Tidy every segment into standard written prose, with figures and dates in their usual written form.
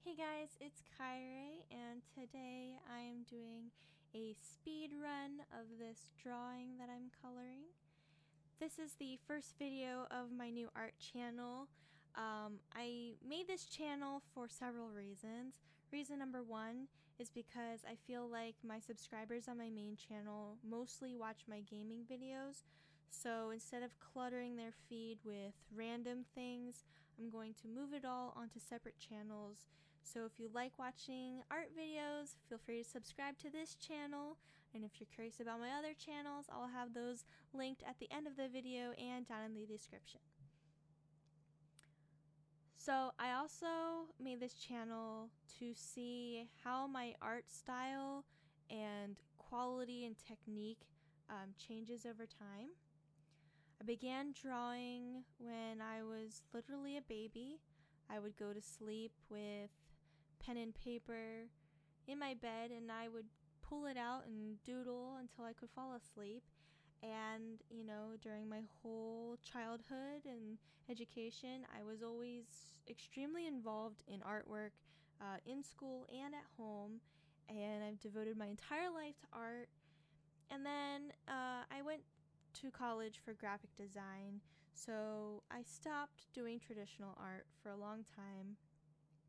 Hey guys, it's Kyrae, and today I am doing a speed run of this drawing that I'm coloring. This is the first video of my new art channel. I made this channel for several reasons. Reason number one is because I feel like my subscribers on my main channel mostly watch my gaming videos, so instead of cluttering their feed with random things, I'm going to move it all onto separate channels. So if you like watching art videos, feel free to subscribe to this channel, and if you're curious about my other channels, I'll have those linked at the end of the video and down in the description. So I also made this channel to see how my art style and quality and technique changes over time. I began drawing when I was literally a baby. I would go to sleep with pen and paper in my bed, and I would pull it out and doodle until I could fall asleep. And, you know, during my whole childhood and education, I was always extremely involved in artwork in school and at home, and I've devoted my entire life to art. And then I went to college for graphic design, so I stopped doing traditional art for a long time.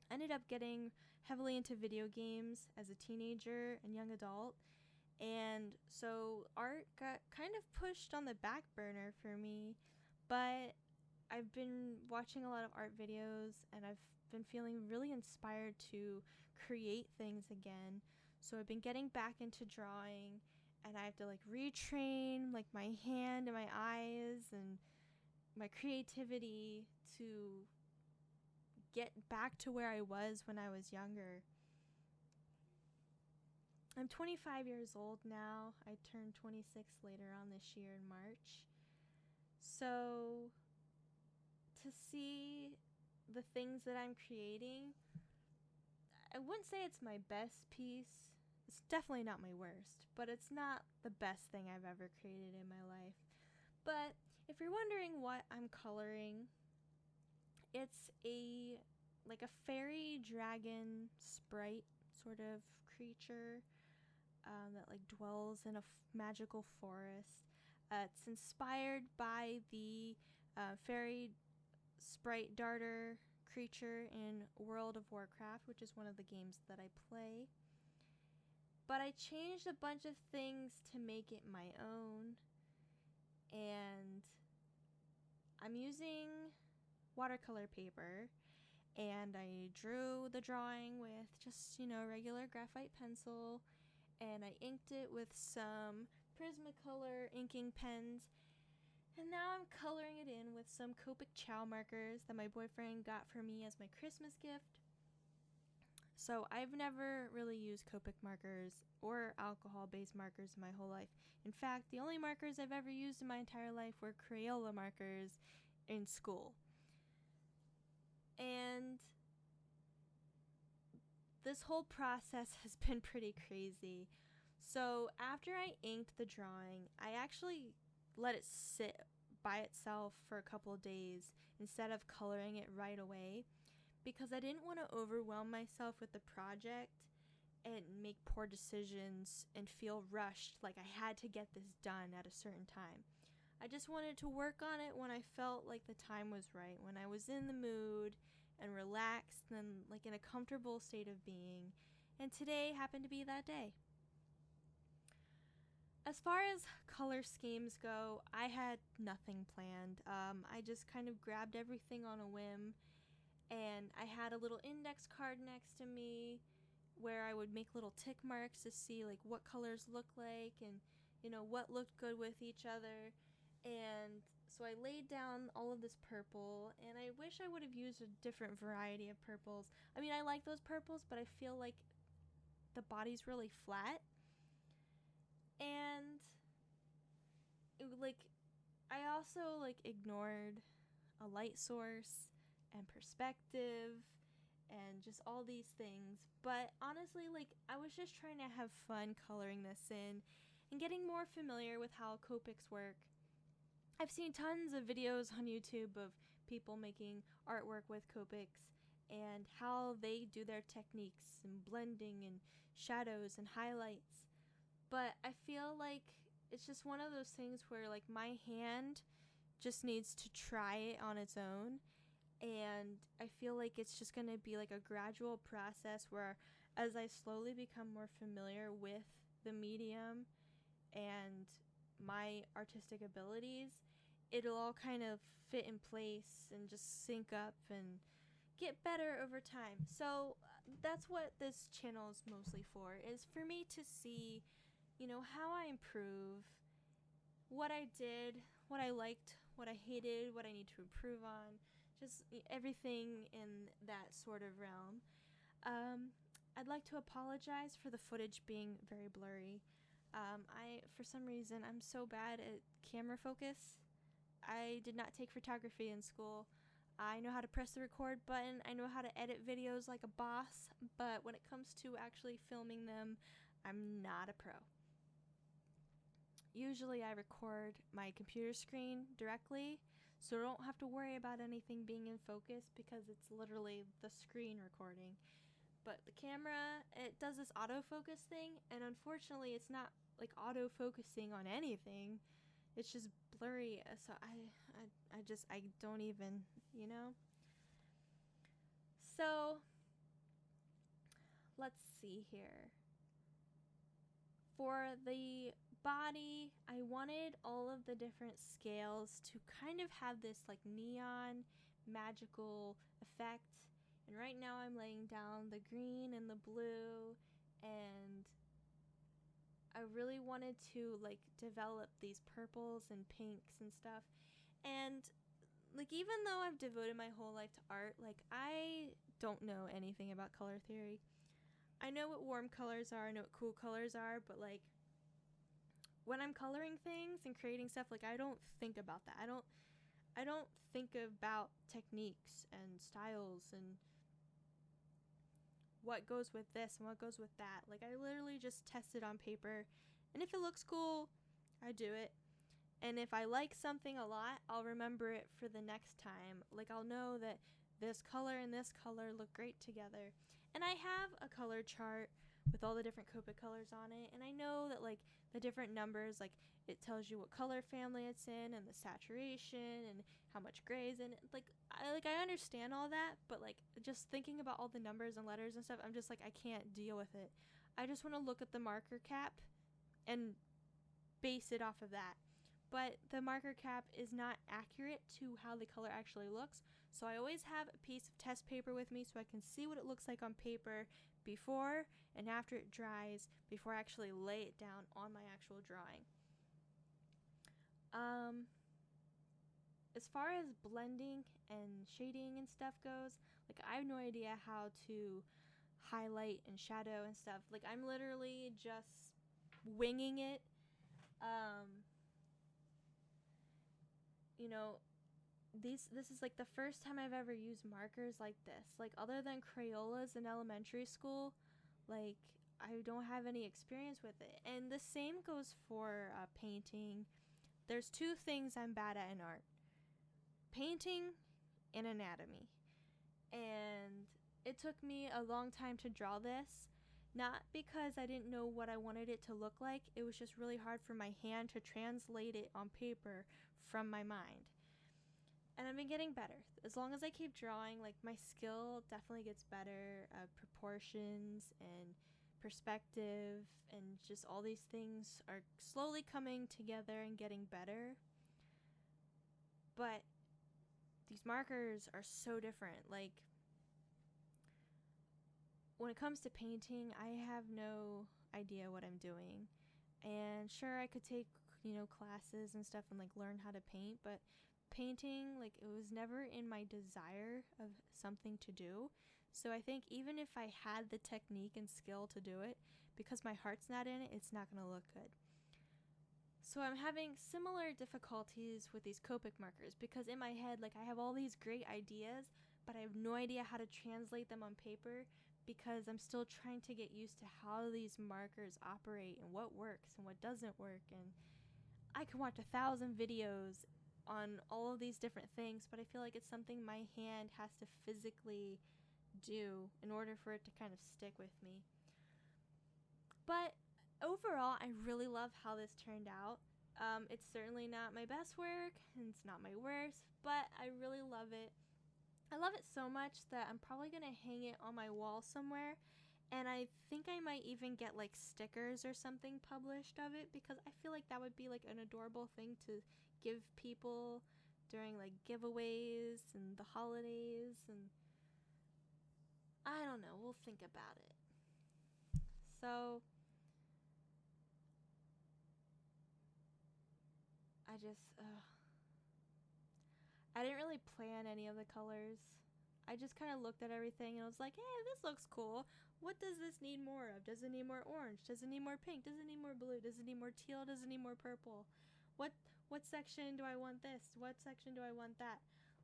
I ended up getting heavily into video games as a teenager and young adult, and so art got kind of pushed on the back burner for me, but I've been watching a lot of art videos and I've been feeling really inspired to create things again. So I've been getting back into drawing, and I have to like retrain like my hand and my eyes and my creativity to get back to where I was when I was younger. I'm 25 years old now. I turned 26 later on this year in March. So to see the things that I'm creating, I wouldn't say it's my best piece. It's definitely not my worst, but it's not the best thing I've ever created in my life. But if you're wondering what I'm coloring, it's a fairy dragon sprite sort of creature that like dwells in a magical forest. It's inspired by the fairy sprite darter creature in World of Warcraft, which is one of the games that I play. But I changed a bunch of things to make it my own, and I'm using watercolor paper, and I drew the drawing with just, you know, regular graphite pencil, and I inked it with some Prismacolor inking pens, and now I'm coloring it in with some Copic Chow markers that my boyfriend got for me as my Christmas gift. So I've never really used Copic markers or alcohol-based markers in my whole life. In fact, the only markers I've ever used in my entire life were Crayola markers in school. And this whole process has been pretty crazy. So after I inked the drawing, I actually let it sit by itself for a couple of days instead of coloring it right away, because I didn't want to overwhelm myself with the project and make poor decisions and feel rushed like I had to get this done at a certain time. I just wanted to work on it when I felt like the time was right, when I was in the mood and relaxed and like in a comfortable state of being, and today happened to be that day. As far as color schemes go, I had nothing planned. I just kind of grabbed everything on a whim, and I had a little index card next to me where I would make little tick marks to see like what colors look like and, you know, what looked good with each other. And so I laid down all of this purple, and I wish I would have used a different variety of purples. I mean, I like those purples, but I feel like the body's really flat. And I also ignored a light source and perspective and just all these things. But honestly, I was just trying to have fun coloring this in and getting more familiar with how Copics work. I've seen tons of videos on YouTube of people making artwork with Copics, and how they do their techniques and blending and shadows and highlights. But I feel like it's just one of those things where like my hand just needs to try it on its own, and I feel like it's just going to be like a gradual process where as I slowly become more familiar with the medium and my artistic abilities, it'll all kind of fit in place and just sync up and get better over time. So that's what this channel is mostly for, is for me to see, you know, how I improve, what I did, what I liked, what I hated, what I need to improve on, just everything in that sort of realm. I'd like to apologize for the footage being very blurry. For some reason, I'm so bad at camera focus. I did not take photography in school. I know how to press the record button. I know how to edit videos like a boss, but when it comes to actually filming them, I'm not a pro. Usually I record my computer screen directly, so I don't have to worry about anything being in focus because it's literally the screen recording. But the camera, it does this autofocus thing, and unfortunately it's not like autofocusing on anything. It's just blurry, so I don't even, you know? So, let's see here. For the body, I wanted all of the different scales to kind of have this like neon magical effect. And right now I'm laying down the green and the blue, and I really wanted to like develop these purples and pinks and stuff. And like, even though I've devoted my whole life to art, like I don't know anything about color theory. I know what warm colors are, I know what cool colors are, but like when I'm coloring things and creating stuff, like I don't think about that. I don't think about techniques and styles and what goes with this and what goes with that. Like I literally just test it on paper, and if it looks cool, I do it. And if I like something a lot, I'll remember it for the next time. Like I'll know that this color and this color look great together. And I have a color chart with all the different Copic colors on it, and I know that like the different numbers, like it tells you what color family it's in and the saturation and how much gray is in it. I understand all that, but like just thinking about all the numbers and letters and stuff, I'm just like, I can't deal with it. I just want to look at the marker cap and base it off of that. But the marker cap is not accurate to how the color actually looks, so I always have a piece of test paper with me so I can see what it looks like on paper before and after it dries, before I actually lay it down on my actual drawing. As far as blending and shading and stuff goes, like I have no idea how to highlight and shadow and stuff. Like I'm literally just winging it. You know, this is like the first time I've ever used markers like this. Like other than Crayolas in elementary school, like I don't have any experience with it. And the same goes for painting. There's two things I'm bad at in art: painting and anatomy. And it took me a long time to draw this, not because I didn't know what I wanted it to look like. It was just really hard for my hand to translate it on paper from my mind. And I've been getting better. As long as I keep drawing, like my skill definitely gets better. Proportions and perspective and just all these things are slowly coming together and getting better. But these markers are so different. Like when it comes to painting, I have no idea what I'm doing. And sure, I could take, you know, classes and stuff and like learn how to paint, but painting, like it was never in my desire of something to do. So I think even if I had the technique and skill to do it, because my heart's not in it, it's not going to look good. So I'm having similar difficulties with these Copic markers, because in my head, like I have all these great ideas, but I have no idea how to translate them on paper, because I'm still trying to get used to how these markers operate and what works and what doesn't work. And I can watch 1,000 videos on all of these different things, but I feel like it's something my hand has to physically do in order for it to kind of stick with me. But overall, I really love how this turned out. It's certainly not my best work, and it's not my worst, but I really love it. I love it so much that I'm probably going to hang it on my wall somewhere, and I think I might even get like stickers or something published of it, because I feel like that would be like an adorable thing to give people during like giveaways and the holidays, and I don't know, we'll think about it. So I didn't really plan any of the colors. I just kind of looked at everything and I was like, hey, this looks cool. What does this need more of? Does it need more orange? Does it need more pink? Does it need more blue? Does it need more teal? Does it need more purple? What section do I want this? What section do I want that?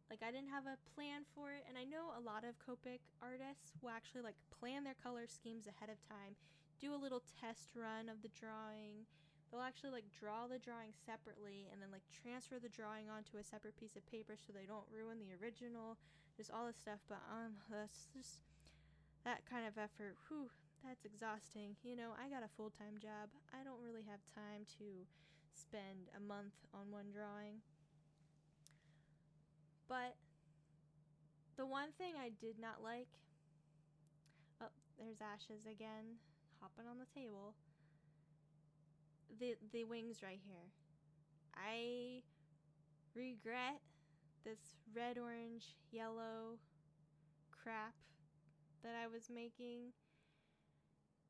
Like, I didn't have a plan for it, and I know a lot of Copic artists will actually like plan their color schemes ahead of time, do a little test run of the drawing. They'll actually like draw the drawing separately and then like transfer the drawing onto a separate piece of paper so they don't ruin the original. Just all this stuff, but that's just that kind of effort. Whew, that's exhausting. You know, I got a full-time job. I don't really have time to spend a month on one drawing. But the one thing I did not like, oh, there's Ashes again, hopping on the table. The wings right here. I regret this red, orange, yellow crap that I was making.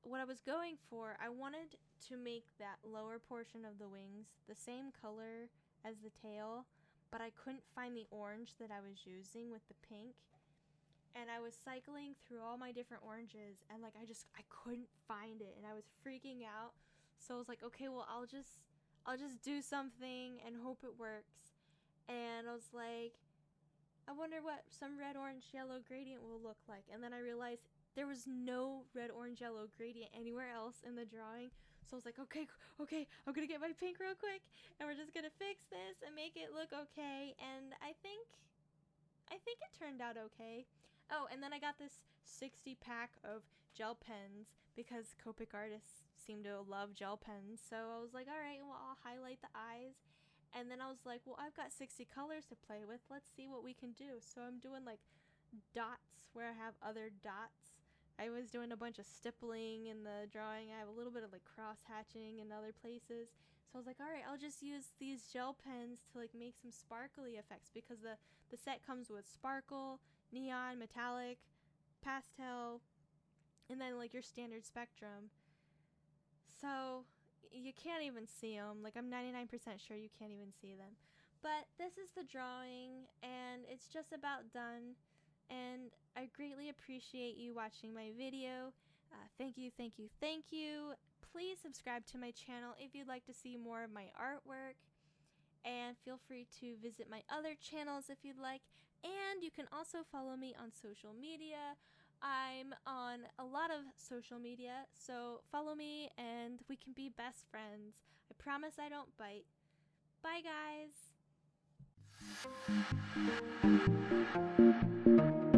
What I was going for, I wanted to make that lower portion of the wings the same color as the tail, but I couldn't find the orange that I was using with the pink. And I was cycling through all my different oranges, and like I couldn't find it, and I was freaking out. So I was like, okay, well, I'll just do something and hope it works. And I was like, I wonder what some red, orange, yellow gradient will look like. And then I realized there was no red, orange, yellow gradient anywhere else in the drawing. So I was like, okay, I'm gonna get my pink real quick, and we're just gonna fix this and make it look okay. And I think it turned out okay. Oh, and then I got this 60 pack of gel pens because Copic artists seem to love gel pens. So I was like, all right, well, I'll highlight the eyes. And then I was like, well, I've got 60 colors to play with. Let's see what we can do. So I'm doing like dots where I have other dots. I was doing a bunch of stippling in the drawing. I have a little bit of like cross hatching in other places. So I was like, all right, I'll just use these gel pens to like make some sparkly effects, because the set comes with sparkle, neon, metallic, pastel, and then like your standard spectrum. So you can't even see them. Like, I'm 99% sure you can't even see them. But this is the drawing, and it's just about done. And I greatly appreciate you watching my video. Thank you, thank you, thank you. Please subscribe to my channel if you'd like to see more of my artwork. And feel free to visit my other channels if you'd like. And you can also follow me on social media. I'm on a lot of social media, so follow me and we can be best friends. I promise I don't bite. Bye, guys.